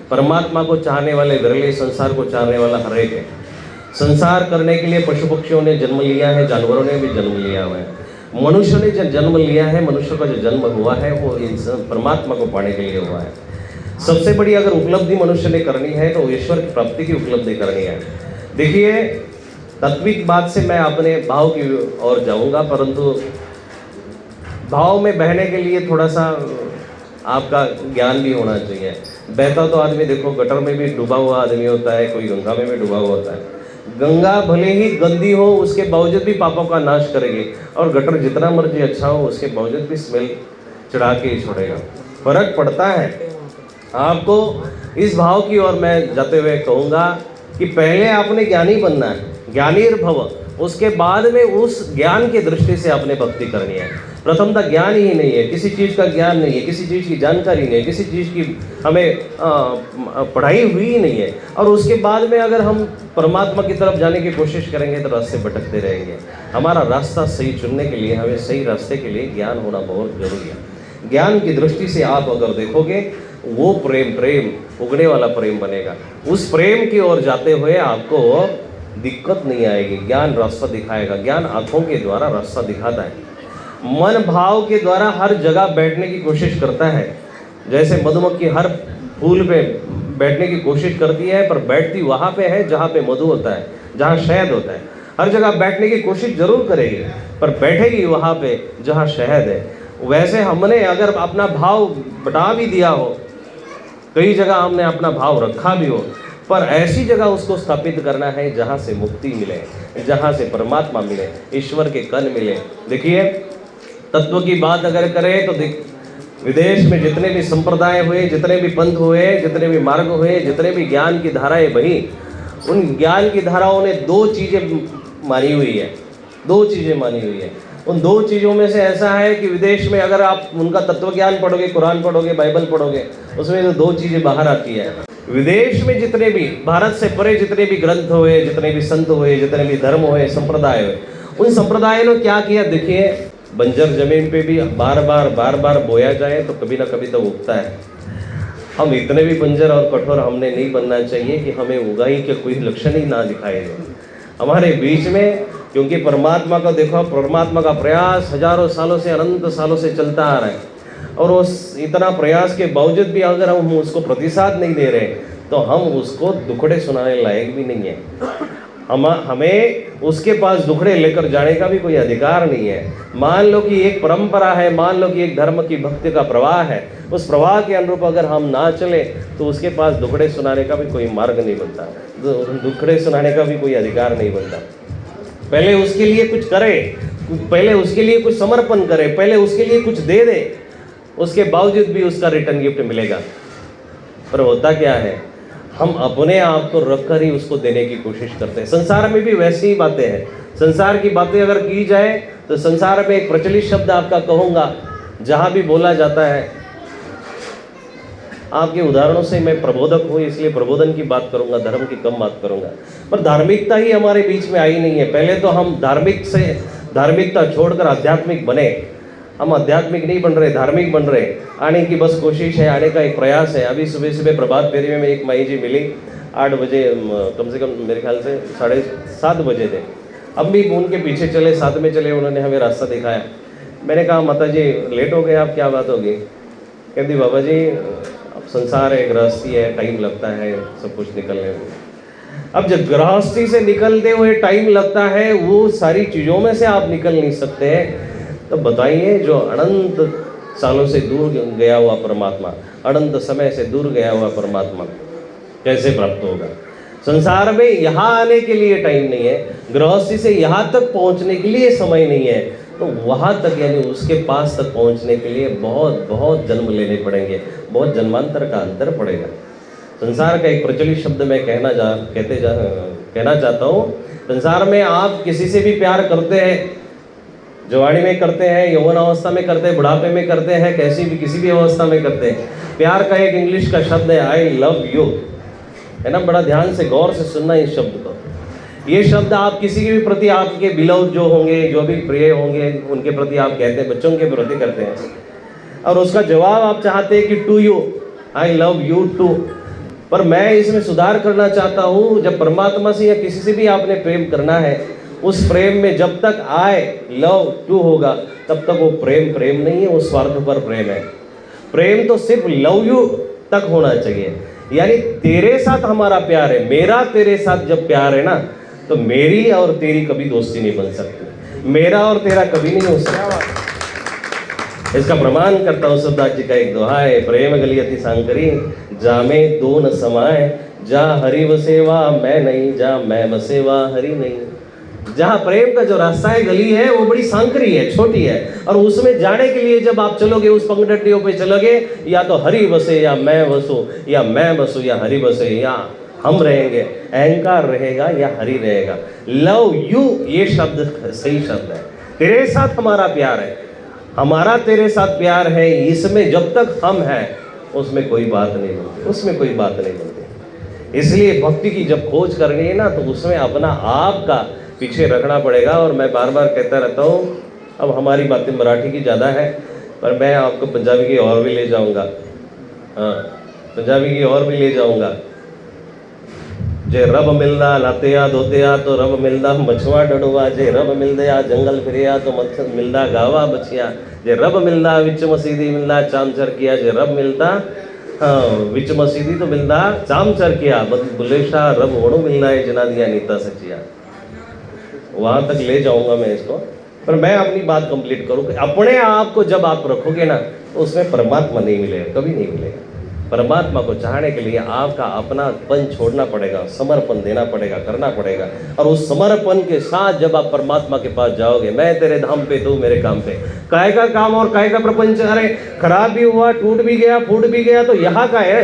परमात्मा को चाहने वाले विरले, संसार को चाहने वाला हर एक है। संसार करने के लिए पशु पक्षियों ने जन्म लिया है, जानवरों ने भी जन्म लिया हुआ है। मनुष्य ने जो जन्म लिया है, मनुष्य का जो जन्म हुआ है वो इंसान परमात्मा को पाने के लिए हुआ है। सबसे बड़ी अगर उपलब्धि मनुष्य ने करनी है तो ईश्वर की प्राप्ति की उपलब्धि करनी है। देखिए, तत्विक बात से मैं अपने भाव की ओर जाऊंगा, परंतु भाव में बहने के लिए थोड़ा सा आपका ज्ञान भी होना चाहिए। बहता तो आदमी देखो गटर में भी डूबा हुआ आदमी होता है, कोई गंगा में भी डूबा हुआ होता है। गंगा भले ही गंदी हो उसके बावजूद भी पापों का नाश करेगी, और गटर जितना मर्जी अच्छा हो उसके बावजूद भी स्मेल चढ़ा के ही छोड़ेगा। फर्क पड़ता है। आपको इस भाव की ओर मैं जाते हुए कहूँगा कि पहले आपने ज्ञानी बनना है, ज्ञानीर्भव, उसके बाद में उस ज्ञान की दृष्टि से आपने भक्ति करनी है। प्रथमतः ज्ञान ही नहीं है, किसी चीज़ का ज्ञान नहीं है, किसी चीज़ की जानकारी नहीं है, किसी चीज़ की हमें पढ़ाई हुई ही नहीं है, और उसके बाद में अगर हम परमात्मा की तरफ जाने की कोशिश करेंगे तो रास्ते भटकते रहेंगे। हमारा रास्ता सही चुनने के लिए हमें सही रास्ते के लिए ज्ञान होना बहुत जरूरी है। ज्ञान की दृष्टि से आप अगर देखोगे वो प्रेम उगने वाला प्रेम बनेगा। उस प्रेम की ओर जाते हुए आपको दिक्कत नहीं आएगी। ज्ञान रास्ता दिखाएगा। ज्ञान आंखों के द्वारा रास्ता दिखाता है। मन भाव के द्वारा हर जगह बैठने की कोशिश करता है। जैसे मधुमक्खी हर फूल पे बैठने की कोशिश करती है, पर बैठती वहाँ पे है जहाँ पे मधु होता है, जहाँ शहद होता है। हर जगह बैठने की कोशिश जरूर करेगी, पर बैठेगी वहाँ पे जहाँ शहद है। वैसे हमने अगर अपना भाव बटा भी दिया हो, कई जगह हमने अपना भाव रखा भी हो, पर ऐसी जगह उसको स्थापित करना है जहाँ से मुक्ति मिले, जहाँ से परमात्मा मिले, ईश्वर के कण मिले। देखिए, तत्व की बात अगर करें तो विदेश में जितने भी संप्रदाय हुए, जितने भी पंथ हुए, जितने भी मार्ग हुए, जितने भी ज्ञान की धाराएं बही, उन ज्ञान की धाराओं ने दो चीज़ें मानी हुई है। दो चीज़ें मानी हुई है। उन दो चीज़ों में से ऐसा है कि विदेश में अगर आप उनका तत्व ज्ञान पढ़ोगे, कुरान पढ़ोगे, बाइबल पढ़ोगे, उसमें तो दो चीज़ें बाहर आती है। विदेश में जितने भी भारत से परे जितने भी ग्रंथ हुए, जितने भी संत हुए, जितने भी धर्म हुए, संप्रदाय हुए, उन संप्रदायों ने क्या किया? देखिए, बंजर जमीन पे भी बार बार बोया जाए तो कभी ना कभी तो उगता है। हम इतने भी बंजर और कठोर हमने नहीं बनना चाहिए कि हमें उगाई के कोई लक्षण ही ना दिखाई दे हमारे बीच में, क्योंकि परमात्मा का देखो, परमात्मा का प्रयास हजारों सालों से, अनंत सालों से चलता आ रहा है, और उस इतना प्रयास के बावजूद भी अगर हम उसको प्रतिसाद नहीं दे रहे तो हम उसको दुखड़े सुनाने लायक भी नहीं है। हमें उसके पास दुखड़े लेकर जाने का भी कोई अधिकार नहीं है। मान लो कि एक परंपरा है, मान लो कि एक धर्म की भक्ति का प्रवाह है, उस प्रवाह के अनुरूप अगर हम ना चले तो उसके पास दुखड़े सुनाने का भी कोई मार्ग नहीं बनता, दुखड़े सुनाने का भी कोई अधिकार नहीं बनता। पहले उसके लिए कुछ करे, पहले उसके लिए कुछ समर्पण करे, पहले उसके लिए कुछ दे दे, उसके बावजूद भी उसका रिटर्न गिफ्ट मिलेगा। पर होता क्या है, हम अपने आप को रखकर ही उसको देने की कोशिश करते हैं। संसार में भी वैसी ही बातें हैं। संसार की बातें अगर की जाए तो संसार में एक प्रचलित शब्द आपका कहूँगा, जहाँ भी बोला जाता है, आपके उदाहरणों से मैं प्रबोधक हूँ इसलिए प्रबोधन की बात करूँगा, धर्म की कम बात करूँगा, पर धार्मिकता ही हमारे बीच में आई नहीं है। पहले तो हम धार्मिकता छोड़कर आध्यात्मिक बने। हम आध्यात्मिक नहीं बन रहे, धार्मिक बन रहे। आने की बस कोशिश है, आने का एक प्रयास है। अभी सुबह प्रभात फेरी में एक माई जी मिली, 8 बजे, कम से कम मेरे ख्याल से 7:30 बजे थे। अब भी उनके पीछे चले, साथ में चले, उन्होंने हमें रास्ता दिखाया। मैंने कहा, माता जी लेट हो गए आप, क्या बात होगी? कहती, बाबा जी अब संसार है, गृहस्थी है, टाइम लगता है सब कुछ निकलने में। अब जब गृहस्थी से निकलते हुए टाइम लगता है, वो सारी चीज़ों में से आप निकल नहीं सकते, तो बताइए जो अनंत सालों से दूर गया हुआ परमात्मा, अनंत समय से दूर गया हुआ परमात्मा कैसे प्राप्त होगा? संसार में यहाँ आने के लिए टाइम नहीं है, गृहस्थी से यहाँ तक पहुँचने के लिए समय नहीं है, तो वहाँ तक यानी उसके पास तक पहुँचने के लिए बहुत जन्म लेने पड़ेंगे, बहुत जन्मांतर का अंतर पड़ेगा। संसार का एक प्रचलित शब्द मैं कहना चाहता हूँ। संसार में आप किसी से भी प्यार करते हैं, जवानी में करते हैं, यौवन अवस्था में करते हैं, बुढ़ापे में करते हैं, किसी भी अवस्था में करते हैं। प्यार का एक इंग्लिश का शब्द है आई लव यू, है ना? बड़ा ध्यान से गौर से सुनना इस शब्द को। ये शब्द आप किसी के भी प्रति, आपके बिलव जो होंगे, जो भी प्रिय होंगे, उनके प्रति आप कहते हैं, बच्चों के प्रति करते हैं, और उसका जवाब आप चाहते हैं कि to you, I love you too. पर मैं इसमें सुधार करना चाहता हूँ। जब परमात्मा से या किसी से भी आपने प्रेम करना है, उस प्रेम में जब तक आई लव यू होगा तब तक वो प्रेम प्रेम नहीं है, वो स्वार्थ पर प्रेम है। प्रेम तो सिर्फ लव यू तक होना चाहिए, यानी तेरे साथ हमारा प्यार है, मेरा तेरे साथ जब प्यार है ना, तो मेरी और तेरी कभी दोस्ती नहीं बन सकती, मेरा और तेरा कभी नहीं हो सकता। इसका प्रमाण करता हूँ सुरदास जी का एक दोहा है, प्रेम गली अति सांकरी जामे दो न समाए, जा हरि वसेवा मैं नहीं, जा मैं वसेवा हरि नहीं। जहाँ प्रेम का जो रास्ता है, गली है, वो बड़ी सांकरी है, छोटी है, और उसमें जाने के लिए जब आप चलोगे, उस पंगडंडियों पे चलोगे, या तो हरि बसे या मैं बसूं, या मैं बसूं या हरि बसे, या हम रहेंगे, अहंकार रहेगा या हरि रहेगा। लव यू ये शब्द सही शब्द है। तेरे साथ हमारा प्यार है, हमारा तेरे साथ प्यार है, इसमें जब तक हम हैं उसमें कोई बात नहीं बनती, उसमें कोई बात नहीं बनती। इसलिए भक्ति की जब खोज करनी है ना, तो उसमें अपना आप का पीछे रखना पड़ेगा। और मैं बार बार कहता रहता हूँ, अब हमारी बातें मराठी की ज़्यादा है, पर मैं आपको पंजाबी की और भी ले जाऊँगा। हाँ, पंजाबी की और भी ले जाऊँगा। जे रब मिलदा लातेया धोतेया तो रब मिलदा मछुआ डडुआ, जे रब मिलदया जंगल फिरिया तो मच्छर मिलदा गावा बचिया, जे रब मिलदा विच मसीदी मिलदा चाम चरकिया, जे रब मिलदा विच मसीदी तो मिलदा चाम चरकिया, बुलेशा रब वणु मिलदा है जना दिया नीता सचिया। वहाँ तक ले जाऊंगा मैं इसको, पर मैं अपनी बात कंप्लीट करूँ कि अपने आप को जब आप रखोगे ना, तो उसमें परमात्मा नहीं मिलेगा, कभी नहीं मिलेगा। परमात्मा को चाहने के लिए आपका अपनापन छोड़ना पड़ेगा, समर्पण देना पड़ेगा, करना पड़ेगा। और उस समर्पण के साथ जब आप परमात्मा के पास जाओगे, मैं तेरे धाम पे तू मेरे काम पे, काय का काम और काय का प्रपंच, अरे खराब भी हुआ, टूट भी गया, फूट भी गया, तो यहाँ का है।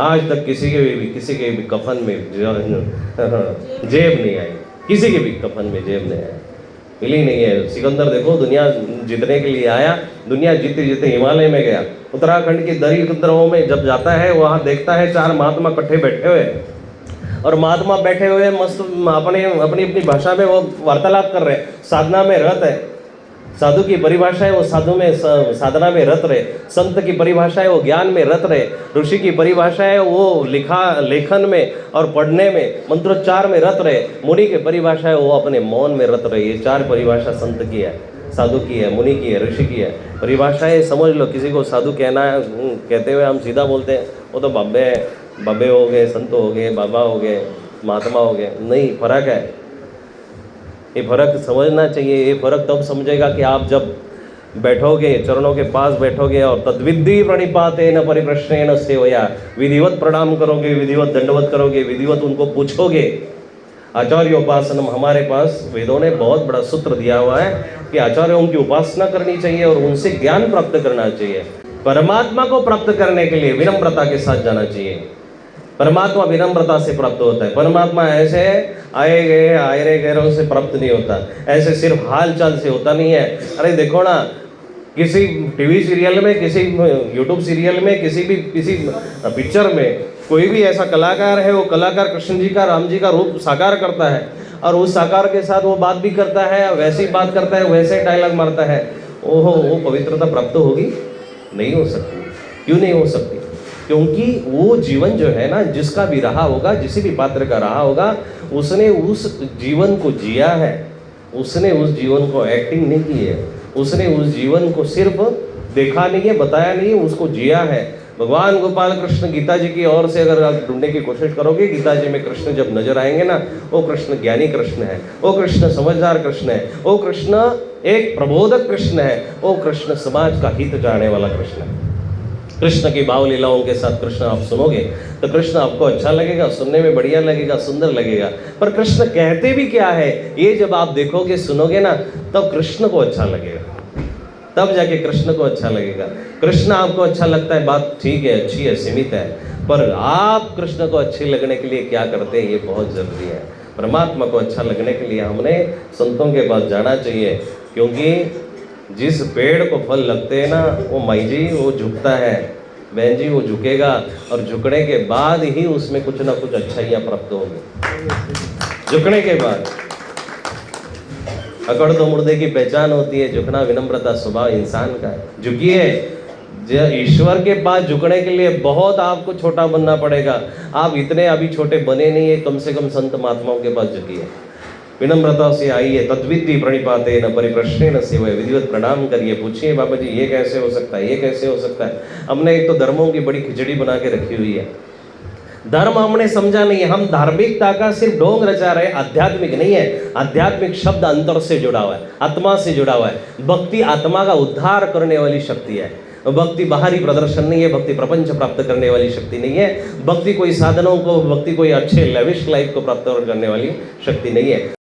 आज तक किसी के भी कफन में जेब नहीं आई, किसी के भी कफन में जेब नहीं आई, मिली नहीं है। सिकंदर देखो दुनिया जीतने के लिए आया, दुनिया जीते जीते हिमालय में गया, उत्तराखंड की दरिद्रों में जब जाता है, वहाँ देखता है 4 महात्मा इकट्ठे बैठे हुए, और महात्मा बैठे हुए मस्त अपनी अपनी भाषा में वो वार्तालाप कर रहे हैं, साधना में रत है। साधु की परिभाषा है वो साधु में साधना में रत रहे, संत की परिभाषा है वो ज्ञान में रत रहे, ऋषि की परिभाषा है वो लेखन में और पढ़ने में, मंत्रोच्चार में रत रहे, मुनि की परिभाषा है वो अपने मौन में रत रहे। ये 4 परिभाषा संत की है, साधु की है, मुनि की है, ऋषि की है। परिभाषाएं समझ लो, किसी को साधु कहना है कहते हुए हम सीधा बोलते हैं वो तो बाबे हो गए, संत हो गए, बाबा हो गए, महात्मा हो गए, नहीं, फर्क है। ये फर्क समझना चाहिए। ये फर्क तब समझेगा कि आप जब बैठोगे, चरणों के पास बैठोगे और तद्विद्धि प्रणिपाते न परिप्रश्ने न सेवया, विधिवत प्रणाम करोगे, विधिवत दंडवत करोगे, विधिवत उनको पूछोगे। आचार्य उपासनम, हमारे पास वेदों ने बहुत बड़ा सूत्र दिया हुआ है कि आचार्यों की उपासना करनी चाहिए और उनसे ज्ञान प्राप्त करना चाहिए। परमात्मा को प्राप्त करने के लिए विनम्रता के साथ जाना चाहिए। परमात्मा विनम्रता से प्राप्त होता है। परमात्मा ऐसे आए गए गैरों से प्राप्त नहीं होता, ऐसे सिर्फ हाल चाल से होता नहीं है। अरे देखो ना, किसी टीवी सीरियल में, किसी यूट्यूब सीरियल में, किसी पिक्चर में कोई भी ऐसा कलाकार है, वो कलाकार कृष्ण जी का, राम जी का रूप साकार करता है, और उस साकार के साथ वो बात भी करता है, वैसी बात करता है, वैसे डायलॉग मारता है। ओहो, वो पवित्रता प्राप्त होगी? नहीं हो सकती। क्यों नहीं हो सकती? क्योंकि वो जीवन जो है ना, जिसका भी रहा होगा, जिस भी पात्र का रहा होगा, उसने उस जीवन को जिया है, उसने उस जीवन को एक्टिंग नहीं की है, उसने उस जीवन को सिर्फ देखा नहीं है, बताया नहीं है, उसको जिया है। भगवान गोपाल कृष्ण गीता जी की ओर से अगर आप ढूंढने की कोशिश करोगे, गीता जी में कृष्ण जब नजर आएंगे ना, वो कृष्ण ज्ञानी कृष्ण है, वो कृष्ण समझदार कृष्ण है, वो कृष्ण एक प्रबोधक कृष्ण है, वो कृष्ण समाज का हित चाहने वाला कृष्ण है। कृष्ण की भाव लीलाओं के साथ कृष्ण आप सुनोगे तो कृष्ण आपको अच्छा लगेगा, सुनने में बढ़िया लगेगा, सुंदर लगेगा। पर कृष्ण कहते भी क्या है, ये जब आप देखोगे, सुनोगे ना, तब कृष्ण को अच्छा लगेगा, तब जाके कृष्ण को अच्छा लगेगा। कृष्ण आपको अच्छा लगता है, बात ठीक है, अच्छी है, सीमित है, पर आप कृष्ण को अच्छे लगने के लिए क्या करते हैं, ये बहुत जरूरी है। परमात्मा को अच्छा लगने के लिए हमने संतों के पास जाना चाहिए, क्योंकि जिस पेड़ को फल लगते हैं ना, वो माई जी वो झुकता है, बहन जी वो झुकेगा, और झुकने के बाद ही उसमें कुछ ना कुछ अच्छाइयाँ प्राप्त होंगी। झुकने के बाद अकड़ तो मुर्दे की पहचान होती है, झुकना विनम्रता स्वभाव इंसान का है। झुकिए, ईश्वर के पास झुकने के लिए बहुत आपको छोटा बनना पड़ेगा। आप इतने अभी छोटे बने नहीं है, कम से कम संत महात्माओं के पास झुकिए, विनम्रता से आइए, तद्विद्धि प्रणिपाते न परिप्रश्ने न सेवय, विधिवत प्रणाम करिए, पूछिए बाबा जी ये कैसे हो सकता है, ये कैसे हो सकता है। हमने एक तो धर्मों की बड़ी खिचड़ी बना के रखी हुई है, धर्म हमने समझा नहीं है, हम धार्मिकता का सिर्फ ढोंग रचा रहे, आध्यात्मिक नहीं है। आध्यात्मिक शब्द अंतर से जुड़ा हुआ है, आत्मा से जुड़ा हुआ है। भक्ति आत्मा का उद्धार करने वाली शक्ति है, भक्ति बाहरी प्रदर्शन नहीं है, भक्ति प्रपंच प्राप्त करने वाली शक्ति नहीं है, भक्ति कोई साधनों को, भक्ति कोई अच्छे लेविश लाइफ को प्राप्त करने वाली शक्ति नहीं है।